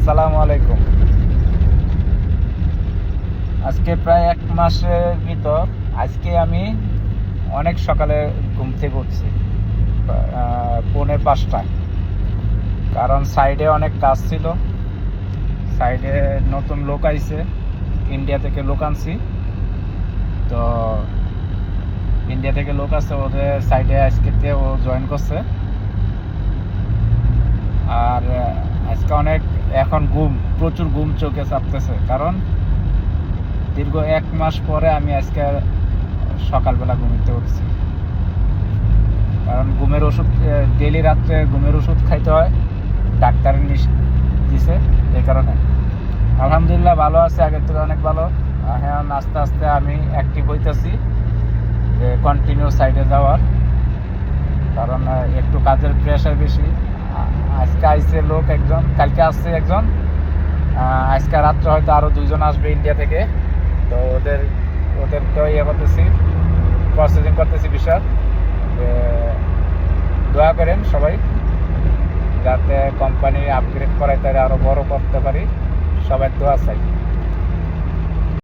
আসসালামু আলাইকুম। আজকে প্রায় 1 মাসের ভিতর আজকে আমি অনেক সকালে ঘুম থেকে উঠছি, 4:45টায়। কারণ সাইডে অনেক কাজ ছিল। সাইডে নতুন লোক আইছে, ইন্ডিয়া থেকে লোক আনছি। তো ইন্ডিয়া থেকে লোক আছে, ওদের সাইডে আজকে ও জয়েন করছে। আর আজকে অনেক এখন প্রচুর ঘুম চোখে চাপতেছে, কারণ দীর্ঘ 1 মাস পরে আমি আজকে সকালবেলা ঘুমিতে উঠছি। কারণ ঘুমের ওষুধ ডেইলি রাত্রে ঘুমের ওষুধ খাইতে হয়, ডাক্তারের দিছে। এই কারণে আলহামদুলিল্লাহ ভালো আছে, আগের থেকে অনেক ভালো। এখন আস্তে আস্তে আমি অ্যাক্টিভ হইতেছি যে কন্টিনিউ সাইডে যাওয়ার, কারণ একটু কাজের প্রেশার বেশি। আজকে আইসে লোক একজন, কালকে আসছে একজন, আজকে রাত্রে হয়তো আরও 2 জন আসবে ইন্ডিয়া থেকে। তো ওদেরকে ইয়ে করতেছি, প্রসেসিং করতেছি বিষয়। দোয়া করেন সবাই, যাতে কোম্পানি আপগ্রেড করাই তারা আরও বড় করতে পারি। সবাই দোয়া চাই।